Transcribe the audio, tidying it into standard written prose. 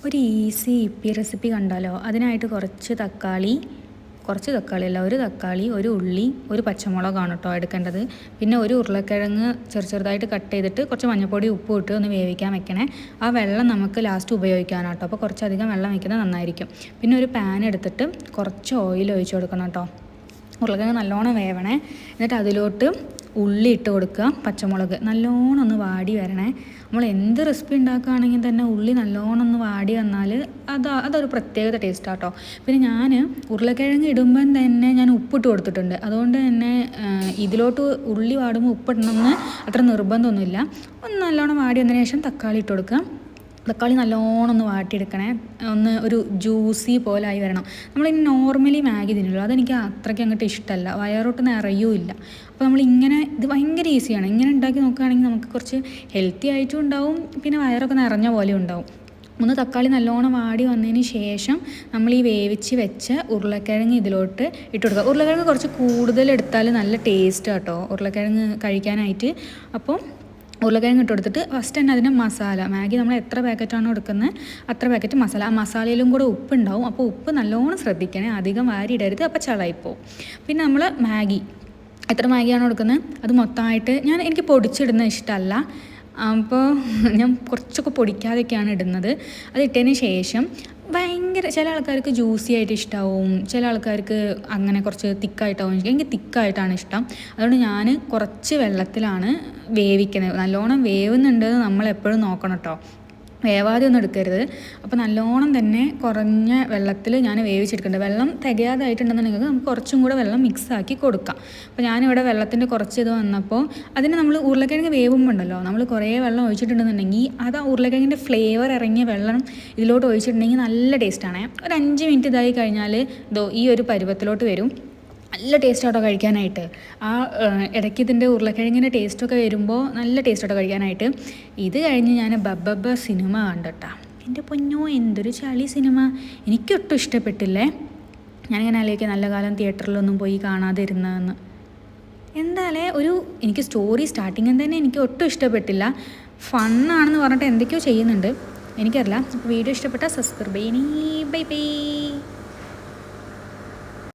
ഒരു ഈസി ഇപ്പി റെസിപ്പി കണ്ടാലോ? അതിനായിട്ട് കുറച്ച് തക്കാളി അല്ല, ഒരു തക്കാളി, ഒരു ഉള്ളി, ഒരു പച്ചമുളകാണ് കേട്ടോ എടുക്കേണ്ടത്. പിന്നെ ഒരു ഉരുളക്കിഴങ്ങ് ചെറുതായിട്ട് കട്ട് ചെയ്തിട്ട് കുറച്ച് മഞ്ഞൾപ്പൊടി ഉപ്പ് ഇട്ട് ഒന്ന് വേവിക്കാൻ വെക്കണേ. ആ വെള്ളം നമുക്ക് ലാസ്റ്റ് ഉപയോഗിക്കാനാട്ടോ, അപ്പോൾ കുറച്ചധികം വെള്ളം വയ്ക്കുന്നത് നന്നായിരിക്കും. പിന്നെ ഒരു പാൻ എടുത്തിട്ട് കുറച്ച് ഓയിൽ ഒഴിച്ച് കൊടുക്കണം കേട്ടോ. ഉരുളക്കിഴങ്ങ് നല്ലോണം വേവണേ. എന്നിട്ട് അതിലോട്ട് ഉള്ളി ഇട്ട് കൊടുക്കുക, പച്ചമുളക് നല്ലോണം ഒന്ന് വാടി വരണേ. നമ്മൾ എന്ത് റെസിപ്പി ഉണ്ടാക്കുകയാണെങ്കിൽ തന്നെ ഉള്ളി നല്ലോണം ഒന്ന് വാടി വന്നാൽ അതൊരു പ്രത്യേകത ടേസ്റ്റാണ് കേട്ടോ. പിന്നെ ഞാൻ ഉരുളക്കിഴങ്ങ് ഇടുമ്പം തന്നെ ഞാൻ ഉപ്പിട്ട് കൊടുത്തിട്ടുണ്ട്. അതുകൊണ്ട് തന്നെ ഇതിലോട്ട് ഉള്ളി വാടുമ്പോൾ ഉപ്പിടണമെന്ന് അത്ര നിർബന്ധമൊന്നുമില്ല. ഒന്ന് നല്ലോണം വാടി വന്നതിന് ശേഷം തക്കാളി ഇട്ട് കൊടുക്കുക. തക്കാളി നല്ലോണം ഒന്ന് വാട്ടിയെടുക്കണേ. ഒന്ന് ഒരു ജ്യൂസി പോലെ ആയി വരണം. നമ്മൾ നോർമലി മാഗി തിന്നുള്ളൂ, അതെനിക്ക് അത്രയ്ക്ക് അങ്ങോട്ട് ഇഷ്ടമല്ല, വയറോട്ട് നിറയുമില്ല. അപ്പോൾ നമ്മളിങ്ങനെ ഇത് ഭയങ്കര ഈസിയാണ്. ഇങ്ങനെ ഉണ്ടാക്കി നോക്കുകയാണെങ്കിൽ നമുക്ക് കുറച്ച് ഹെൽത്തി ആയിട്ടും ഉണ്ടാവും, പിന്നെ വയറൊക്കെ നിറഞ്ഞ പോലെ ഉണ്ടാവും. ഒന്ന് തക്കാളി നല്ലോണം വാടി വന്നതിന് ശേഷം നമ്മൾ ഈ വേവിച്ച് വെച്ച ഉരുളക്കിഴങ്ങ് ഇതിലോട്ട് ഇട്ട് കൊടുക്കുക. ഉരുളക്കിഴങ്ങ് കുറച്ച് കൂടുതൽ എടുത്താൽ നല്ല ടേസ്റ്റ് കേട്ടോ ഉരുളക്കിഴങ്ങ് കഴിക്കാനായിട്ട്. അപ്പം ഉരുളക്കിഴങ്ങ് ഇട്ട് കൊടുത്തിട്ട് ഫസ്റ്റ് തന്നെ അതിൻ്റെ മസാല, മാഗി നമ്മൾ എത്ര പാക്കറ്റാണോ എടുക്കുന്നത് അത്ര പാക്കറ്റ് മസാല, ആ മസാലയിലും കൂടെ ഉപ്പ് ഉണ്ടാവും. അപ്പോൾ ഉപ്പ് നല്ലോണം ശ്രദ്ധിക്കണേ, അധികം വാരി ഇടരുത്, അപ്പോൾ ചളായിപ്പോവും. പിന്നെ നമ്മൾ മാഗി എത്ര മാഗിയാണോ എടുക്കുന്നത് അത് മൊത്തമായിട്ട് എനിക്ക് പൊടിച്ചിടുന്നത് ഇഷ്ടമല്ല, അപ്പോൾ ഞാൻ കുറച്ചൊക്കെ പൊടിക്കാതെയൊക്കെയാണ് ഇടുന്നത്. അത് ഇട്ടതിന് ശേഷം ഭയങ്കര ചില ആൾക്കാർക്ക് ജ്യൂസി ആയിട്ട് ഇഷ്ടമാവും, ചില ആൾക്കാർക്ക് അങ്ങനെ കുറച്ച് തിക്കായിട്ടാവും. എനിക്ക് തിക്കായിട്ടാണ് ഇഷ്ടം. അതുകൊണ്ട് ഞാൻ കുറച്ച് വെള്ളത്തിലാണ് വേവിക്കുന്നത്. നല്ലോണം വേവുന്നുണ്ട് നമ്മൾ എപ്പോഴും നോക്കണം കേട്ടോ, വേവാതെ ഒന്നും എടുക്കരുത്. അപ്പോൾ നല്ലോണം തന്നെ കുറഞ്ഞ വെള്ളത്തിൽ ഞാൻ വേവിച്ചെടുക്കുന്നുണ്ട്. വെള്ളം തികയാതായിട്ടുണ്ടെന്നുണ്ടെങ്കിൽ നമുക്ക് കുറച്ചും കൂടെ വെള്ളം മിക്സാക്കി കൊടുക്കാം. അപ്പോൾ ഞാനിവിടെ വെള്ളത്തിൻ്റെ കുറച്ച് ഇത് വന്നപ്പോൾ അതിന് നമ്മൾ ഉരുളക്കിഴങ്ങ് വേവുമ്പോൾ ഉണ്ടല്ലോ, നമ്മൾ കുറേ വെള്ളം ഒഴിച്ചിട്ടുണ്ടെന്നുണ്ടെങ്കിൽ അത് ആ ഉരുളക്കിഴങ്ങിൻ്റെ ഫ്ലേവർ ഇറങ്ങിയ വെള്ളം ഇതിലോട്ട് ഒഴിച്ചിട്ടുണ്ടെങ്കിൽ നല്ല ടേസ്റ്റാണ്. ഒരു 5 മിനിറ്റ് ഇതായി കഴിഞ്ഞാൽ ഈ ഒരു പരുവത്തിലോട്ട് വരും. നല്ല ടേസ്റ്റാട്ടോ കഴിക്കാനായിട്ട്. ആ ഇടയ്ക്ക് ഇതിൻ്റെ ഉരുളക്കിഴങ്ങിൻ്റെ ടേസ്റ്റൊക്കെ വരുമ്പോൾ നല്ല ടേസ്റ്റാട്ടോ കഴിക്കാനായിട്ട്. ഇത് കഴിഞ്ഞ് ഞാൻ ബബ്ബബ്ബ സിനിമ കണ്ടിട്ടാ. എൻ്റെ പൊന്നോ, എന്തൊരു ചളി സിനിമ, എനിക്കൊട്ടും ഇഷ്ടപ്പെട്ടില്ലേ. ഞാനിങ്ങനെ ആലോചിക്കുക നല്ല കാലം തിയേറ്ററിലൊന്നും പോയി കാണാതിരുന്നതെന്ന്. എന്തായാലേ എനിക്ക് സ്റ്റോറി സ്റ്റാർട്ടിങ്ങിൽ തന്നെ എനിക്ക് ഒട്ടും ഇഷ്ടപ്പെട്ടില്ല. ഫണ്ണാണെന്ന് പറഞ്ഞിട്ട് എന്തൊക്കെയോ ചെയ്യുന്നുണ്ട്, എനിക്കറിയില്ല. അപ്പോൾ വീഡിയോ ഇഷ്ടപ്പെട്ടാൽ സബ്സ്ക്രൈബ് ചെയ്യണേ. Bye bye.